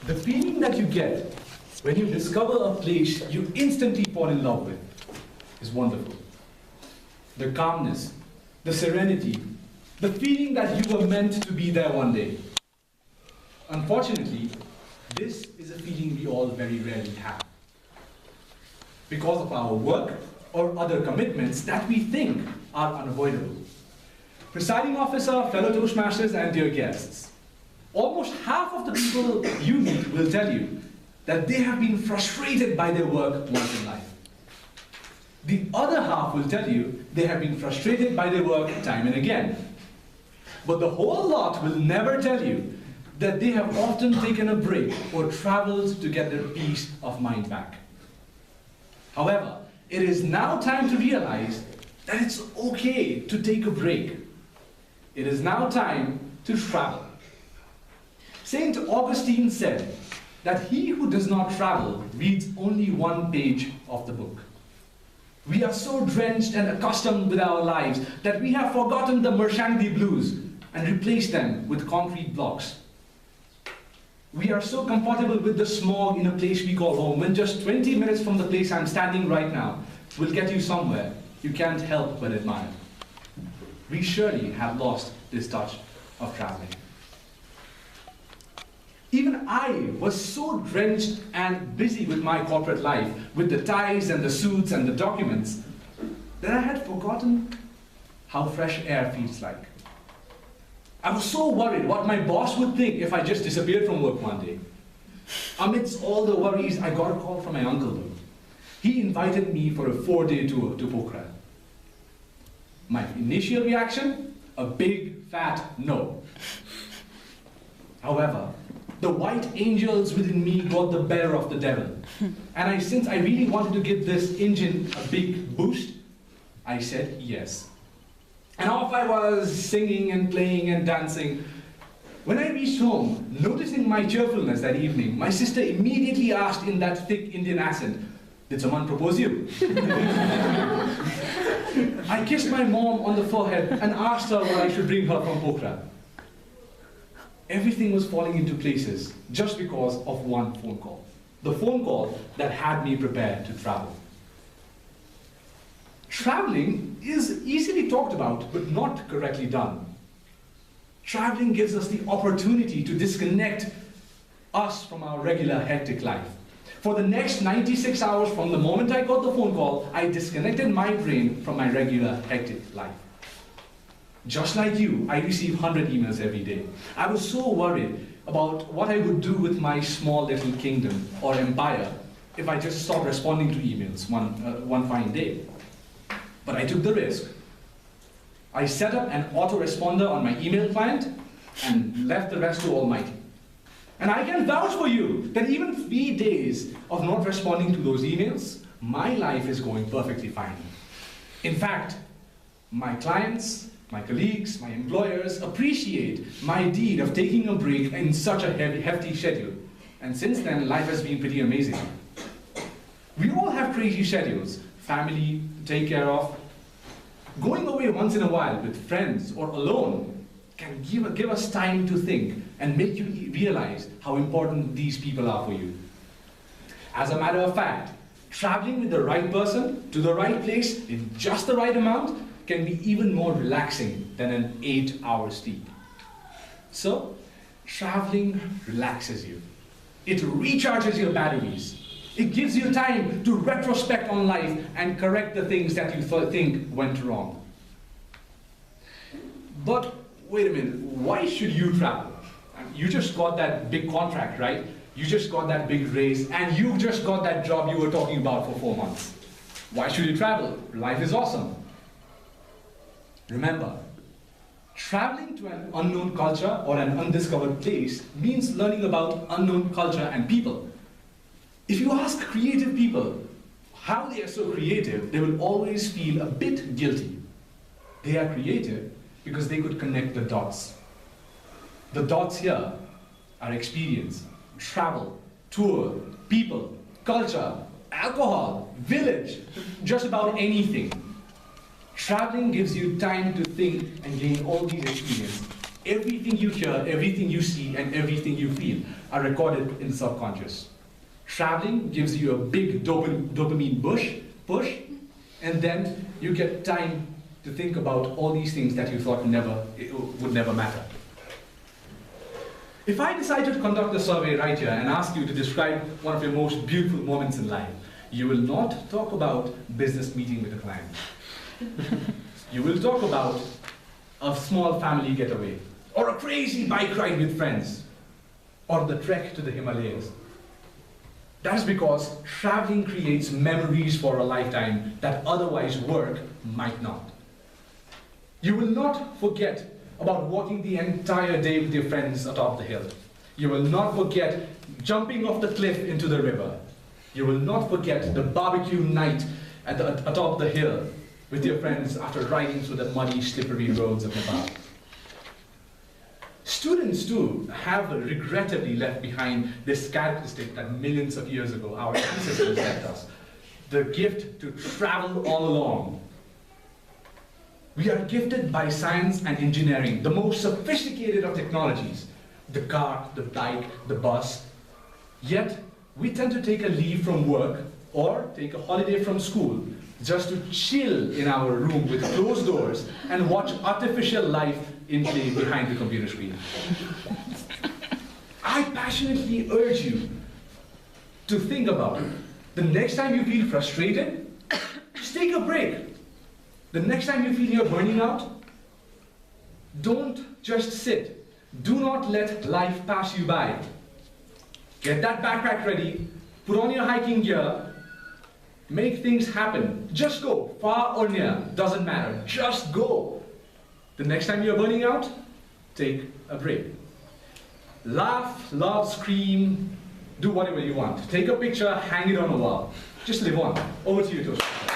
The feeling that you get when you discover a place you instantly fall in love with is wonderful. The calmness, the serenity, the feeling that you were meant to be there one day. Unfortunately, this is a feeling we all very rarely have. Because of our work or other commitments that we think are unavoidable. Presiding officer, fellow Toastmasters, and dear guests, almost half of the people you meet will tell you that they have been frustrated by their work once in life. The other half will tell you they have been frustrated by their work time and again. But the whole lot will never tell you that they have often taken a break or traveled to get their peace of mind back. However, it is now time to realize that it's okay to take a break. It is now time to travel. Saint Augustine said that he who does not travel reads only one page of the book. We are so drenched and accustomed with our lives that we have forgotten the Mershangdi blues and replaced them with concrete blocks. We are so comfortable with the smog in a place we call home when just 20 minutes from the place I'm standing right now will get you somewhere you can't help but admire. We surely have lost this touch of traveling. Even I was so drenched and busy with my corporate life, with the ties and the suits and the documents, that I had forgotten how fresh air feels like. I was so worried what my boss would think if I just disappeared from work one day. Amidst all the worries, I got a call from my uncle though. He invited me for a 4-day tour to Pokhara. My initial reaction? A big fat no. However, the white angels within me got the better of the devil. And since I really wanted to give this engine a big boost, I said yes. And off I was, singing and playing and dancing. When I reached home, noticing my cheerfulness that evening, my sister immediately asked in that thick Indian accent, "Did someone propose you?" I kissed my mom on the forehead and asked her what I should bring her from Pokhara. Everything was falling into places just because of one phone call. The phone call that had me prepared to travel. Traveling is easily talked about, but not correctly done. Traveling gives us the opportunity to disconnect us from our regular hectic life. For the next 96 hours from the moment I got the phone call, I disconnected my brain from my regular hectic life. Just like you, I receive 100 emails every day. I was so worried about what I would do with my small little kingdom or empire if I just stopped responding to emails one fine day. But I took the risk. I set up an autoresponder on my email client and left the rest to Almighty. And I can vouch for you that even 3 days of not responding to those emails, my life is going perfectly fine. In fact, my clients, my colleagues, my employers appreciate my deed of taking a break in such a hefty schedule. And since then, life has been pretty amazing. We all have crazy schedules, family to take care of. Going away once in a while with friends or alone can give us time to think and make you realize how important these people are for you. As a matter of fact, traveling with the right person to the right place in just the right amount can be even more relaxing than an 8-hour sleep. So, traveling relaxes you. It recharges your batteries. It gives you time to retrospect on life and correct the things that you think went wrong. But wait a minute, why should you travel? You just got that big contract, right? You just got that big raise, and you just got that job you were talking about for 4 months. Why should you travel? Life is awesome. Remember, traveling to an unknown culture or an undiscovered place means learning about unknown culture and people. If you ask creative people how they are so creative, they will always feel a bit guilty. They are creative because they could connect the dots. The dots here are experience, travel, tour, people, culture, alcohol, village, just about anything. Traveling gives you time to think and gain all these experiences Everything you hear, everything you see, and everything you feel are recorded in the subconscious. Traveling gives you a big dopamine push, and then you get time to think about all these things that you thought would never matter. If I decided to conduct a survey right here and ask you to describe one of your most beautiful moments in life, you will not talk about business meeting with a client. You will talk about a small family getaway, or a crazy bike ride with friends, or the trek to the Himalayas. That is because traveling creates memories for a lifetime that otherwise work might not. You will not forget about walking the entire day with your friends atop the hill. You will not forget jumping off the cliff into the river. You will not forget the barbecue night atop the hill with your friends after riding through the muddy, slippery roads of Nepal. Students too have regrettably left behind this characteristic that millions of years ago our ancestors left us, the gift to travel all along. We are gifted by science and engineering, the most sophisticated of technologies, the car, the bike, the bus. Yet, we tend to take a leave from work or take a holiday from school just to chill in our room with closed doors and watch artificial life in play behind the computer screen. I passionately urge you to think about it. The next time you feel frustrated, just take a break. The next time you feel you're burning out, don't just sit. Do not let life pass you by. Get that backpack ready, put on your hiking gear, make things happen. Just go, far or near, doesn't matter. Just go. The next time you're burning out, take a break. Laugh, love, scream, do whatever you want. Take a picture, hang it on a wall. Just live on. Over to you, Tosh.